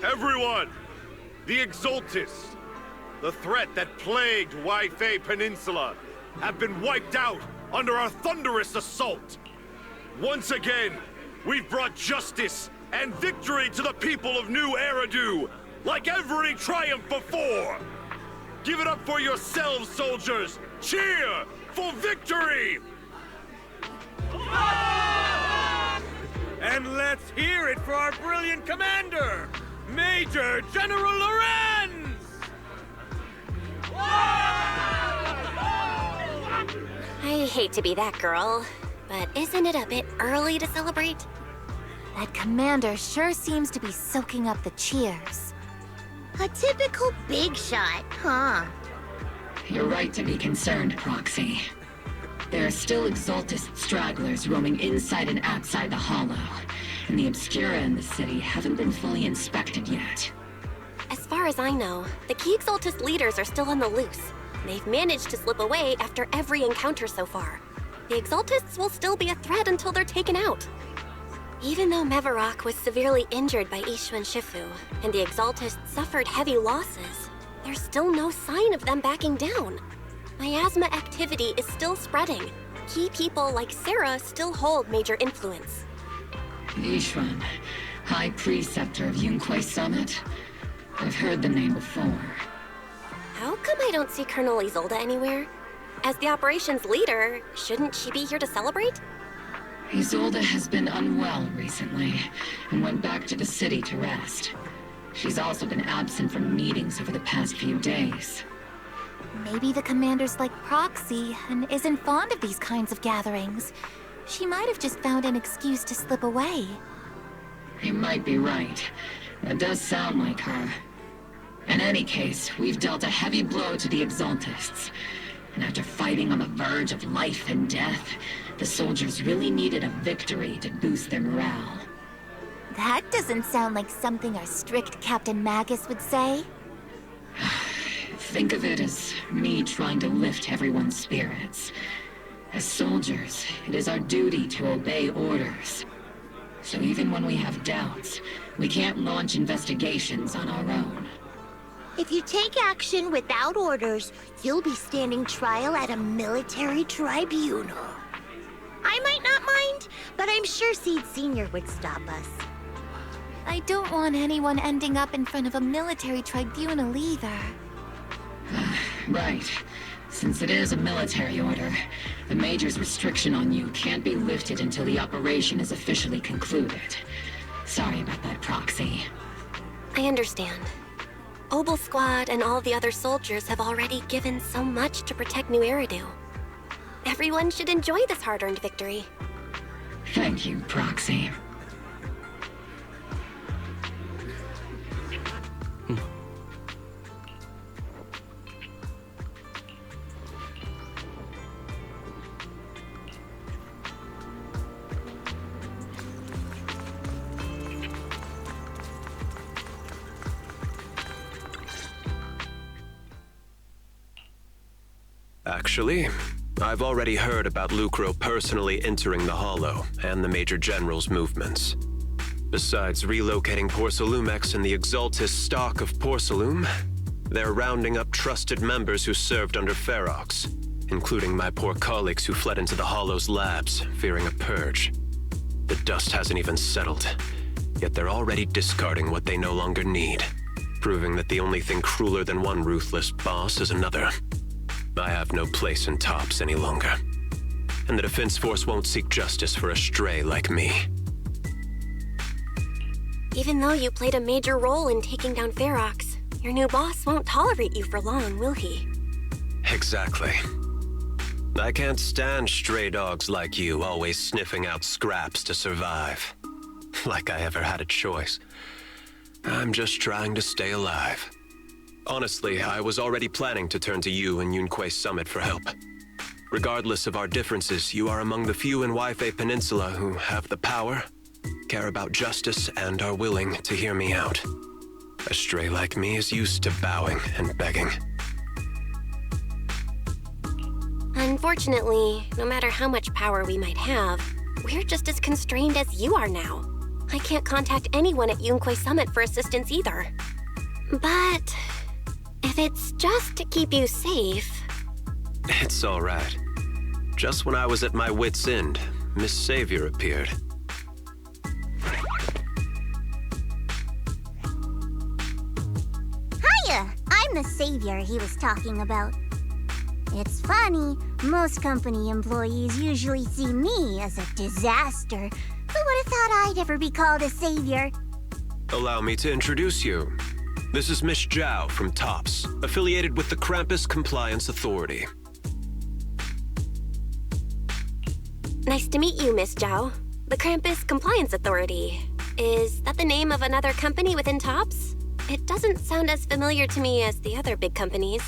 Everyone! The Exaltists, the threat that plagued Waifei Peninsula, have been wiped out under our thunderous assault. Once again, we've brought justice and victory to the people of New Eridu, like every triumph before! Give it up for yourselves, soldiers! Cheer for victory! And let's hear it for our brilliant commander, Major General Lorenz! I hate to be that girl, but isn't it a bit early to celebrate? That commander sure seems to be soaking up the cheers. A typical big shot, huh? You're right to be concerned, Proxy. There are still Exaltist stragglers roaming inside and outside the Hollow, and the Obscura in the city haven't been fully inspected yet. As far as I know, the key Exaltist leaders are still on the loose. They've managed to slip away after every encounter so far. The Exaltists will still be a threat until they're taken out. Even though Mevarok was severely injured by Ishu and Shifu, and the Exaltists suffered heavy losses, there's still no sign of them backing down. Miasma activity is still spreading. Key people like Sarah still hold major influence. Yishuan, High Preceptor of Yunquai Summit? I've heard the name before. How come I don't see Colonel Isolde anywhere? As the operations leader, shouldn't she be here to celebrate? Isolde has been unwell recently, and went back to the city to rest. She's also been absent from meetings over the past few days. Maybe the commander's like Proxy and isn't fond of these kinds of gatherings. She might have just found an excuse to slip away. You might be right. That does sound like her. In any case, we've dealt a heavy blow to the Exaltists. And after fighting on the verge of life and death, the soldiers really needed a victory to boost their morale. That doesn't sound like something our strict Captain Magus would say. Think of it as me trying to lift everyone's spirits. As soldiers, it is our duty to obey orders. So even when we have doubts, we can't launch investigations on our own. If you take action without orders, you'll be standing trial at a military tribunal. I might not mind, but I'm sure Seed Sr. would stop us. I don't want anyone ending up in front of a military tribunal either. Right. Since it is a military order, the Major's restriction on you can't be lifted until the operation is officially concluded. Sorry about that, Proxy. I understand. Obel Squad and all the other soldiers have already given so much to protect New Eridu. Everyone should enjoy this hard-earned victory. Thank you, Proxy. Actually, I've already heard about Lucro personally entering the Hollow and the Major General's movements. Besides relocating Porcelumex and the Exaltist stock of Porcelume, they're rounding up trusted members who served under Ferox, including my poor colleagues who fled into the Hollow's labs, fearing a purge. The dust hasn't even settled, yet they're already discarding what they no longer need. proving that the only thing crueler than one ruthless boss is another. I have no place in Tops any longer. And the Defense Force won't seek justice for a stray like me. Even though you played a major role in taking down Ferox, your new boss won't tolerate you for long, will he? Exactly. I can't stand stray dogs like you always sniffing out scraps to survive. Like I ever had a choice. I'm just trying to stay alive. Honestly, I was already planning to turn to you and Yunquei Summit for help. Regardless of our differences, you are among the few in Wi-Fi Peninsula who have the power, care about justice, and are willing to hear me out. A stray like me is used to bowing and begging. Unfortunately, no matter how much power we might have, we're just as constrained as you are now. I can't contact anyone at Yunquei Summit for assistance either. But if it's just to keep you safe... It's all right. Just when I was at my wit's end, Miss Savior appeared. Hiya! I'm the savior he was talking about. It's funny, most company employees usually see me as a disaster. Who would have thought I'd ever be called a savior? Allow me to introduce you. This is Miss Zhao from Tops, affiliated with the Krampus Compliance Authority. Nice to meet you, Miss Zhao. The Krampus Compliance Authority. Is that the name of another company within Tops? It doesn't sound as familiar to me as the other big companies.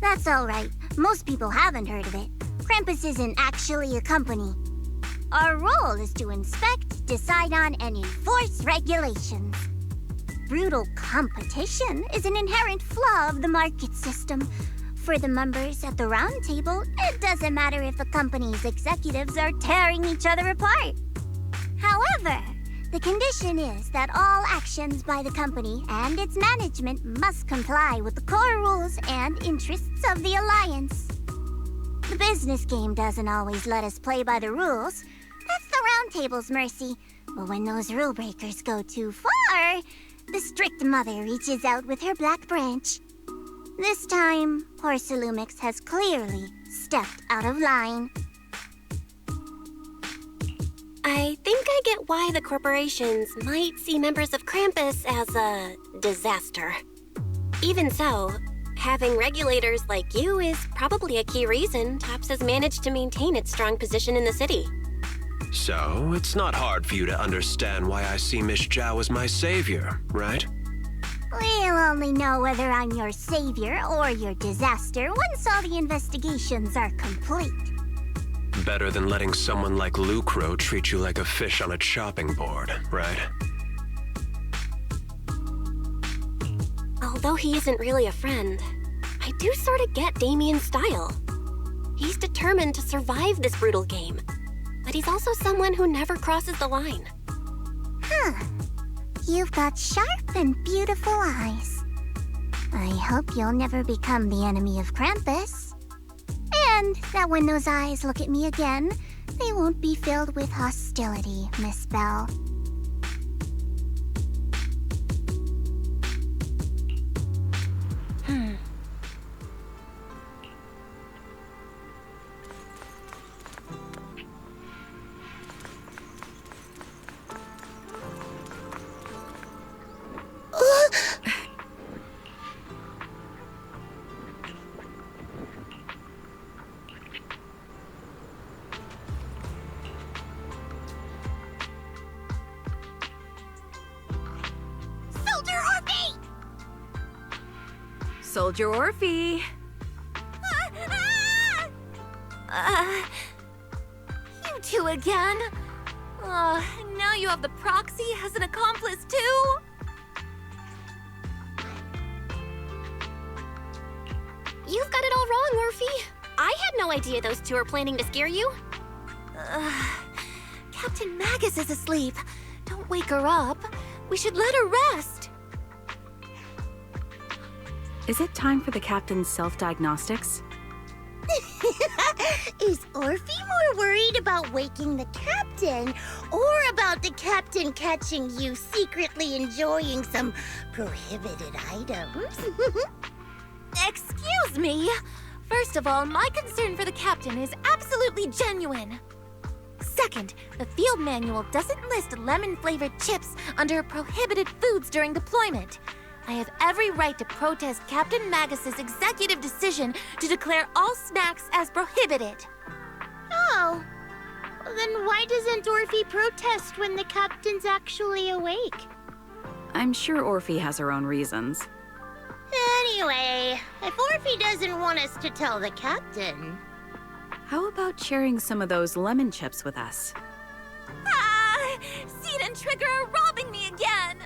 That's all right. Most people haven't heard of it. Krampus isn't actually a company. Our role is to inspect, decide on, and enforce regulations. Brutal competition is an inherent flaw of the market system. For the members at the round table, it doesn't matter if the company's executives are tearing each other apart. However, the condition is that all actions by the company and its management must comply with the core rules and interests of the Alliance. The business game doesn't always let us play by the rules. That's the round table's mercy. But when those rule breakers go too far, the strict mother reaches out with her black branch. This time, Porcelumix has clearly stepped out of line. I think I get why the corporations might see members of Krampus as a disaster. Even so, having regulators like you is probably a key reason Tops has managed to maintain its strong position in the city. So, it's not hard for you to understand why I see Miss Zhao as my savior, right? We'll only know whether I'm your savior or your disaster once all the investigations are complete. Better than letting someone like Lucro treat you like a fish on a chopping board, right? Although he isn't really a friend, I do sort of get Damien's style. He's determined to survive this brutal game, but he's also someone who never crosses the line. Huh. You've got sharp and beautiful eyes. I hope you'll never become the enemy of Krampus. And that when those eyes look at me again, they won't be filled with hostility, Miss Bell. Soldier Orphie! You two again? Now you have the proxy as an accomplice too? You've got it all wrong, Orphie. I had no idea those two were planning to scare you. Captain Magus is asleep. Don't wake her up. We should let her rest. Is it time for the captain's self-diagnostics? Is Orphie more worried about waking the captain or about the captain Captain catching you secretly enjoying some prohibited items. Excuse me! First of all, my concern for the captain is absolutely genuine. Second, the field manual doesn't list lemon-flavored chips under prohibited foods during deployment. I have every right to protest Captain Magus's executive decision to declare all snacks as prohibited. Oh. Then why doesn't Orphie protest when the captain's actually awake? I'm sure Orphie has her own reasons. Anyway, if Orphie doesn't want us to tell the captain... How about sharing some of those lemon chips with us? Ah! Seed and Trigger are robbing me again!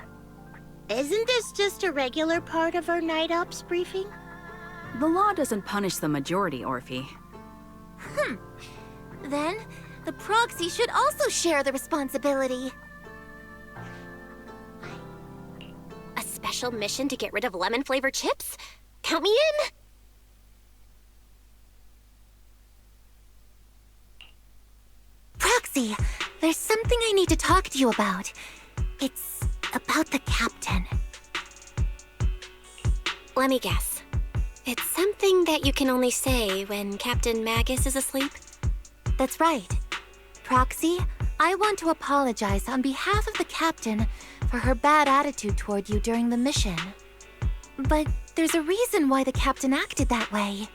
Isn't this just a regular part of our night ops briefing? The law doesn't punish the majority, Orphie. Then, the proxy should also share the responsibility. A special mission to get rid of lemon-flavored chips? Count me in! Proxy, there's something I need to talk to you about. It's about the captain. Let me guess. It's something that you can only say when Captain Magus is asleep? That's right. Proxy, I want to apologize on behalf of the captain for her bad attitude toward you during the mission. But there's a reason why the captain acted that way.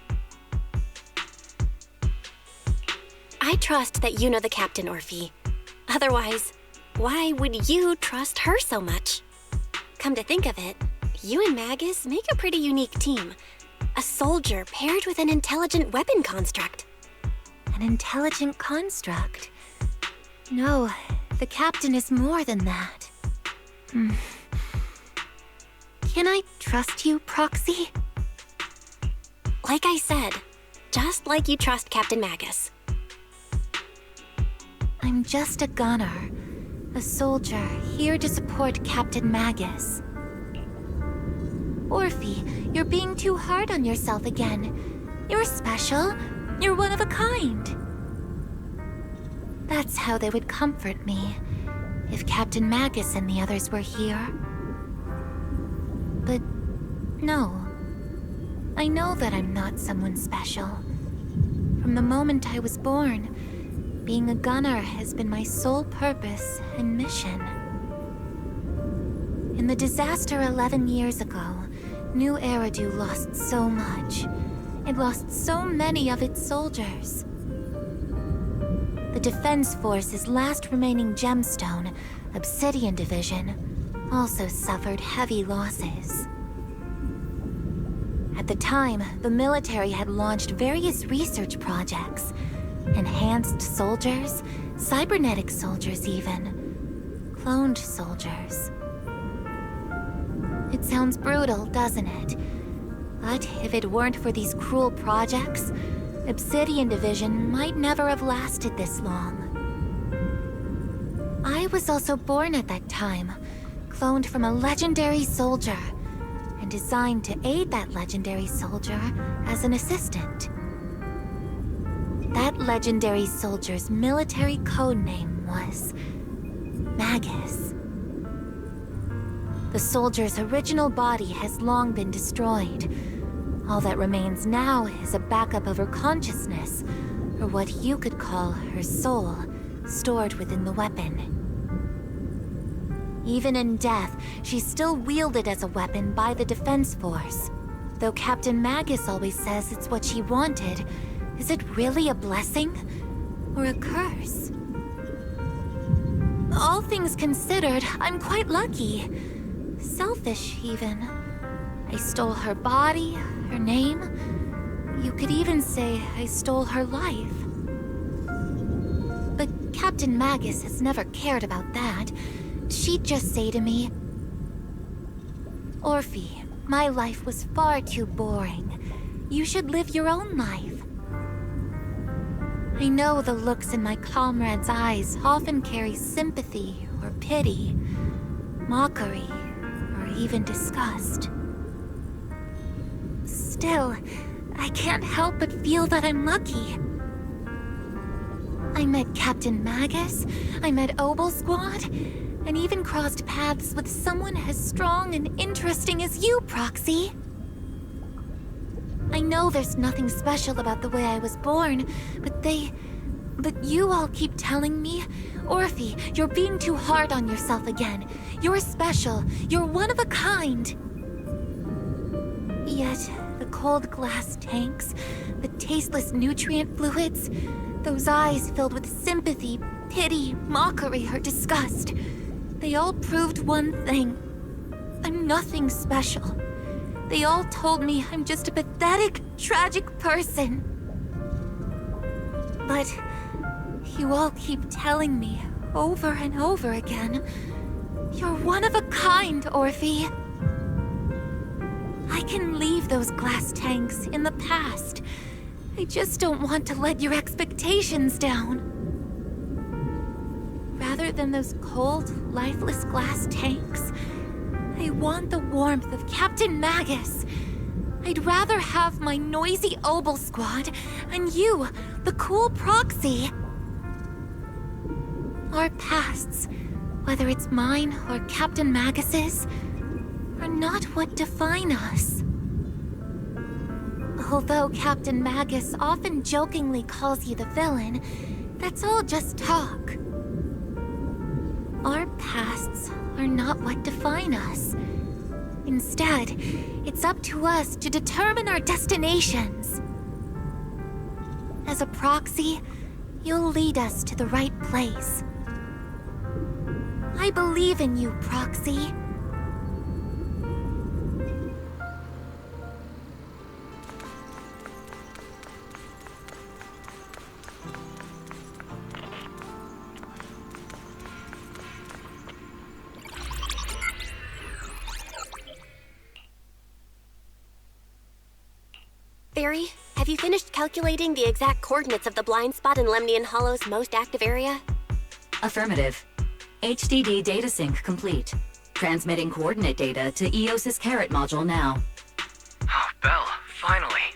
I trust that you know the captain, Orphie. Otherwise, why would you trust her so much? Come to think of it, you and Magus make a pretty unique team. A soldier paired with an intelligent weapon construct. An intelligent construct? No, the captain is more than that. Can I trust you, Proxy? Like I said, just like you trust Captain Magus. I'm just a gunner. A soldier, here to support Captain Magus. Orphie, you're being too hard on yourself again. You're special. You're one of a kind. That's how they would comfort me, if Captain Magus and the others were here. But no. I know that I'm not someone special. From the moment I was born, being a gunner has been my sole purpose and mission. In the disaster 11 years ago, New Eridu lost so much. It lost so many of its soldiers. The Defense Force's last remaining gemstone, Obsidian Division, also suffered heavy losses. At the time, the military had launched various research projects. Enhanced soldiers, cybernetic soldiers even. Cloned soldiers. It sounds brutal, doesn't it? But if it weren't for these cruel projects, Obsidian Division might never have lasted this long. I was also born at that time, cloned from a legendary soldier, and designed to aid that legendary soldier as an assistant. That legendary soldier's military codename was Magus. The soldier's original body has long been destroyed. All that remains now is a backup of her consciousness, or what you could call her soul, stored within the weapon. Even in death, she's still wielded as a weapon by the Defense Force. Though Captain Magus always says it's what she wanted, is it really a blessing or a curse? All things considered, I'm quite lucky. Selfish, even. I stole her body, her name. You could even say I stole her life. But Captain Magus has never cared about that. She'd just say to me, Orphie, my life was far too boring. You should live your own life. I know the looks in my comrades' eyes often carry sympathy or pity, mockery, or even disgust. Still, I can't help but feel that I'm lucky. I met Captain Magus, I met Obel Squad, and even crossed paths with someone as strong and interesting as you, Proxy. I know there's nothing special about the way I was born, but you all keep telling me, Orphie, you're being too hard on yourself again. You're special. You're one of a kind. Yet, the cold glass tanks, the tasteless nutrient fluids, those eyes filled with sympathy, pity, mockery, or disgust, they all proved one thing. I'm nothing special. They all told me I'm just a pathetic, tragic person. But you all keep telling me, over and over again, you're one of a kind, Orphie. I can leave those glass tanks in the past. I just don't want to let your expectations down. Rather than those cold, lifeless glass tanks, I want the warmth of Captain Magus. I'd rather have my noisy Obel squad and you, the cool Proxy. Our pasts, whether it's mine or Captain Magus's, are not what define us. Although Captain Magus often jokingly calls you the villain, that's all just talk. Our pasts are not what define us. Instead, it's up to us to determine our destinations. As a Proxy, you'll lead us to the right place. I believe in you, Proxy. Barry, have you finished calculating the exact coordinates of the blind spot in Lemnian Hollow's most active area? Affirmative. HDD data sync complete. Transmitting coordinate data to EOS's Carrot module now. Oh, Belle, finally.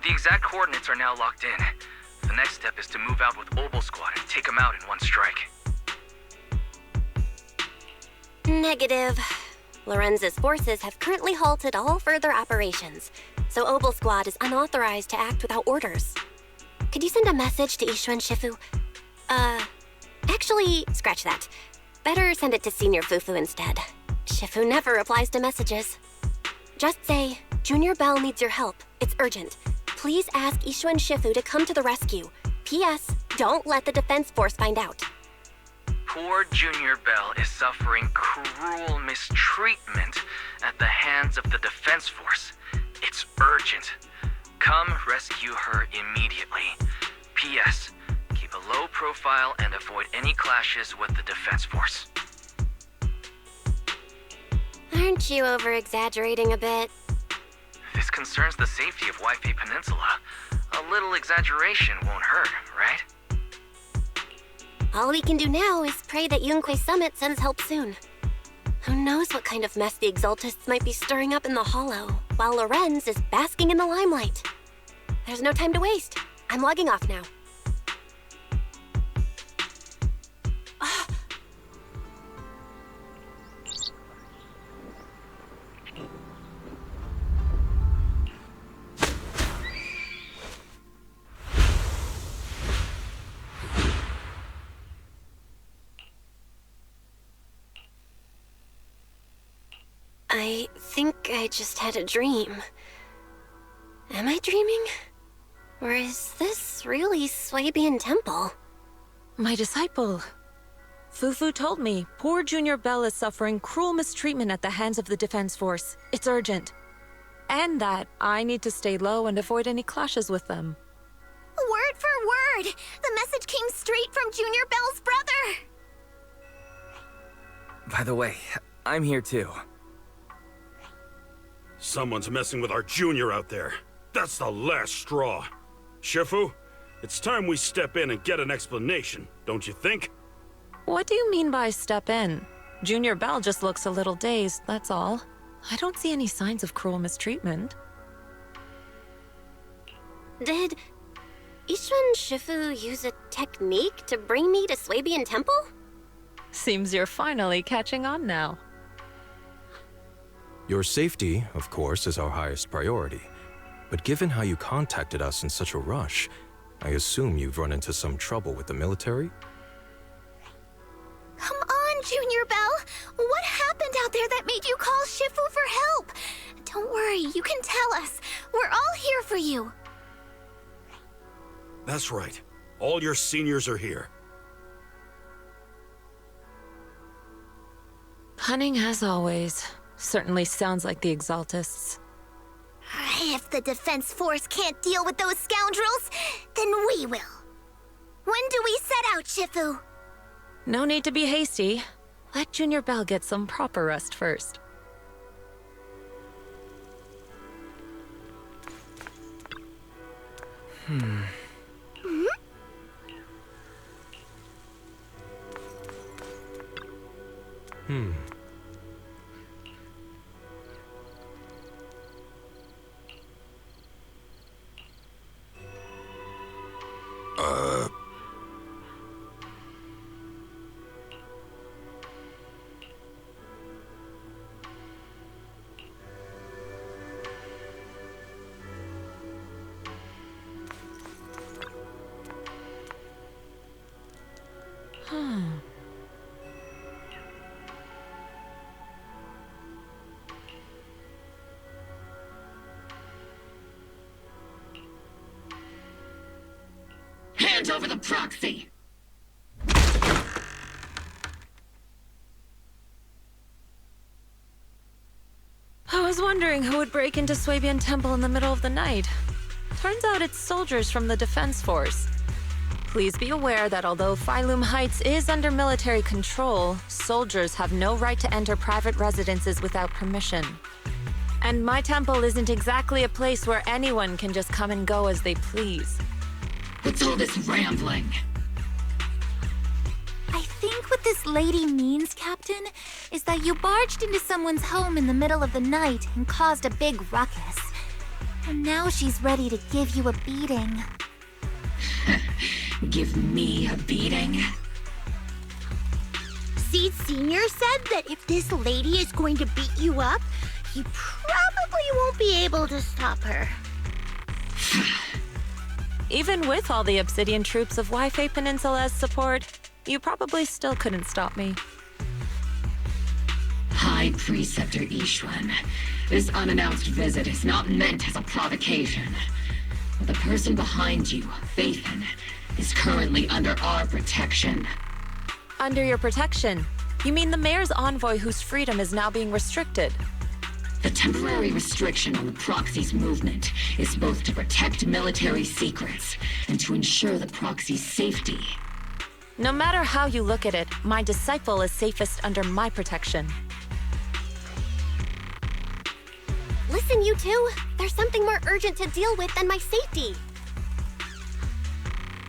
The exact coordinates are now locked in. The next step is to move out with Obel Squad and take them out in one strike. Negative. Lorenz's forces have currently halted all further operations, so Obel Squad is unauthorized to act without orders. Could you send a message to Ishu and Shifu? Actually, scratch that. Better send it to Senior Fufu instead. Shifu never replies to messages. Just say, Junior Bell needs your help. It's urgent. Please ask Ishu and Shifu to come to the rescue. P.S. Don't let the Defense Force find out. Poor Junior Bell is suffering cruel mistreatment at the hands of the Defense Force. It's urgent. Come rescue her immediately. P.S. Keep a low profile and avoid any clashes with the Defense Force. Aren't you over-exaggerating a bit? This concerns the safety of Wi-Fi Peninsula. A little exaggeration won't hurt, right? All we can do now is pray that Yunque Summit sends help soon. Who knows what kind of mess the Exaltists might be stirring up in the Hollow, while Lorenz is basking in the limelight. There's no time to waste. I'm logging off now. I think I just had a dream. Am I dreaming? Or is this really Swabian Temple? My disciple. Fufu told me poor Junior Bell is suffering cruel mistreatment at the hands of the Defense Force. It's urgent. And that I need to stay low and avoid any clashes with them. Word for word! The message came straight from Junior Bell's brother! By the way, I'm here too. Someone's messing with our junior out there. That's the last straw. Shifu, it's time we step in and get an explanation, don't you think? What do you mean by step in? Junior Bell just looks a little dazed, that's all. I don't see any signs of cruel mistreatment. Did Ishu and Shifu use a technique to bring me to Swabian Temple? Seems you're finally catching on now. Your safety, of course, is our highest priority. But given how you contacted us in such a rush, I assume you've run into some trouble with the military? Come on, Junior Bell! What happened out there that made you call Shifu for help? Don't worry, you can tell us. We're all here for you. That's right. All your seniors are here. Cunning as always. Certainly sounds like the Exaltists. If the Defense Force can't deal with those scoundrels, then we will. When do we set out, Shifu? No need to be hasty. Let Junior Bell get some proper rest first. Hand over the proxy! I was wondering who would break into Swabian Temple in the middle of the night. Turns out it's soldiers from the Defense Force. Please be aware that although Phylum Heights is under military control, soldiers have no right to enter private residences without permission. And my temple isn't exactly a place where anyone can just come and go as they please. What's all this rambling? I think what this lady means, Captain, is that you barged into someone's home in the middle of the night and caused a big ruckus. And now she's ready to give you a beating. Give me a beating? Seed Senior said that if this lady is going to beat you up, you probably won't be able to stop her. Even with all the Obsidian troops of Wi-Fi Peninsula's support, you probably still couldn't stop me. High Preceptor Ishwan, this unannounced visit is not meant as a provocation. But the person behind you, Phaethon, is currently under our protection. Under your protection? You mean the mayor's envoy whose freedom is now being restricted? The temporary restriction on the proxy's movement is both to protect military secrets and to ensure the proxy's safety. No matter how you look at it, my disciple is safest under my protection. Listen, you two. There's something more urgent to deal with than my safety.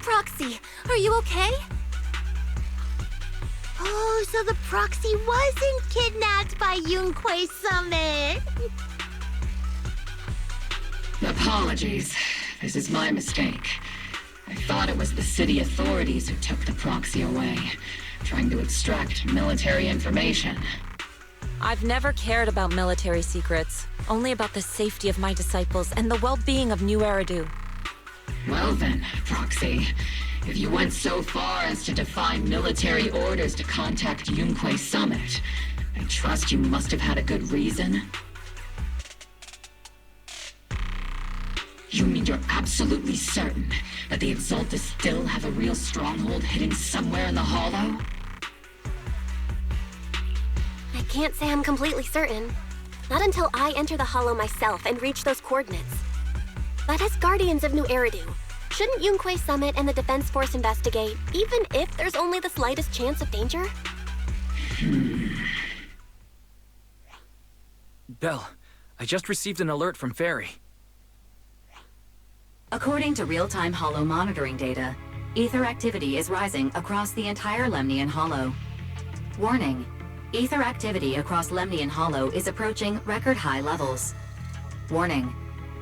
Proxy, are you okay? Oh, so the proxy wasn't kidnapped by Yunquei Summit. Apologies. This is my mistake. I thought it was the city authorities who took the proxy away, trying to extract military information. I've never cared about military secrets, only about the safety of my disciples and the well-being of New Eridu. Well then, Proxy, if you went so far as to defy military orders to contact Yunquei Summit, I trust you must have had a good reason. You mean you're absolutely certain that the Exaltists still have a real stronghold hidden somewhere in the Hollow? I can't say I'm completely certain. Not until I enter the Hollow myself and reach those coordinates. But as Guardians of New Eridu, shouldn't Yunquei Summit and the Defense Force investigate, even if there's only the slightest chance of danger? Belle, I just received an alert from Fairy. According to real-time Hollow monitoring data, ether activity is rising across the entire Lemnian Hollow. Warning, ether activity across Lemnian Hollow is approaching record-high levels. Warning,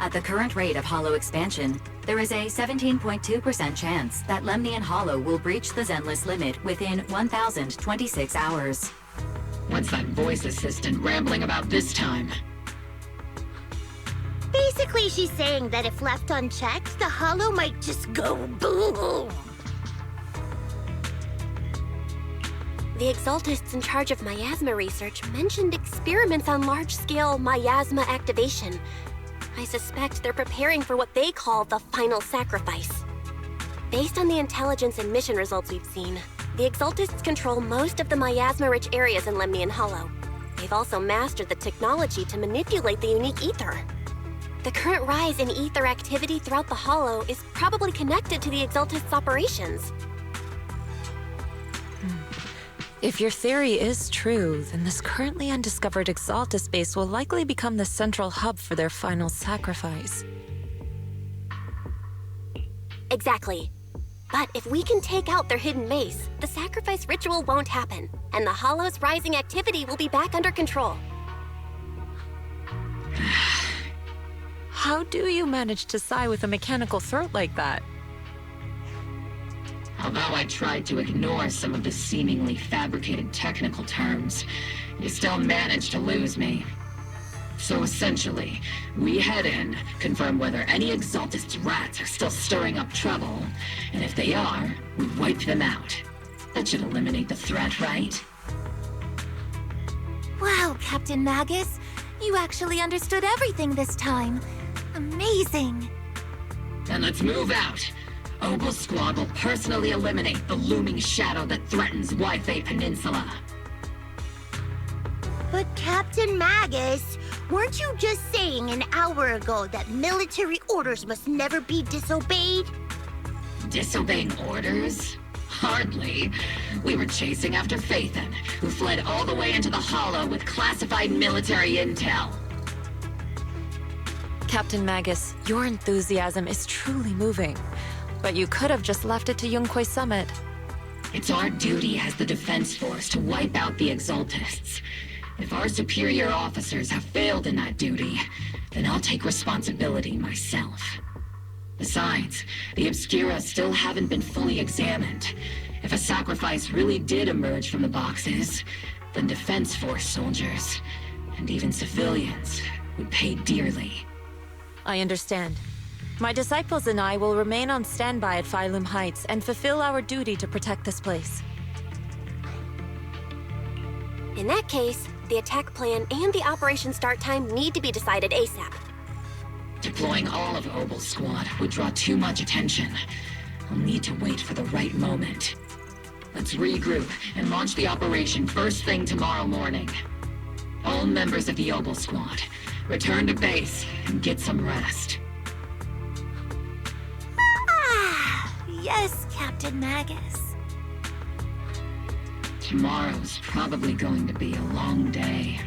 At the current rate of Hollow expansion, there is a 17.2% chance that Lemnian Hollow will breach the Zenless limit within 1,026 hours. What's that voice assistant rambling about this time? Basically, she's saying that if left unchecked, the Hollow might just go boom! The Exaltists in charge of miasma research mentioned experiments on large-scale miasma activation. I suspect they're preparing for what they call the final sacrifice. Based on the intelligence and mission results we've seen, the Exaltists control most of the miasma-rich areas in Lemnian Hollow. They've also mastered the technology to manipulate the unique ether. The current rise in ether activity throughout the Hollow is probably connected to the Exaltists' operations. If your theory is true, then this currently undiscovered Exaltist base will likely become the central hub for their final sacrifice. Exactly. But if we can take out their hidden base, the sacrifice ritual won't happen, and the Hollow's rising activity will be back under control. How do you manage to sigh with a mechanical throat like that? Although I tried to ignore some of the seemingly fabricated technical terms, you still managed to lose me. So essentially, we head in, confirm whether any Exaltist rats are still stirring up trouble, and if they are, we wipe them out. That should eliminate the threat, right? Wow, Captain Magus. You actually understood everything this time. Amazing. Then let's move out. Oboz Squad will personally eliminate the looming shadow that threatens Wi-Fi Peninsula. But Captain Magus, weren't you just saying an hour ago that military orders must never be disobeyed? Disobeying orders? Hardly. We were chasing after Phaethon, who fled all the way into the Hollow with classified military intel. Captain Magus, your enthusiasm is truly moving. But you could have just left it to Yunquay Summit. It's our duty as the Defense Force to wipe out the Exaltists. If our superior officers have failed in that duty, then I'll take responsibility myself. Besides, the Obscura still haven't been fully examined. If a sacrifice really did emerge from the boxes, then Defense Force soldiers, and even civilians, would pay dearly. I understand. My disciples and I will remain on standby at Phylum Heights and fulfill our duty to protect this place. In that case, the attack plan and the operation start time need to be decided ASAP. Deploying all of Oboz Squad would draw too much attention. I'll need to wait for the right moment. Let's regroup and launch the operation first thing tomorrow morning. All members of the Oboz Squad, return to base and get some rest. Yes, Captain Magus. Tomorrow's probably going to be a long day.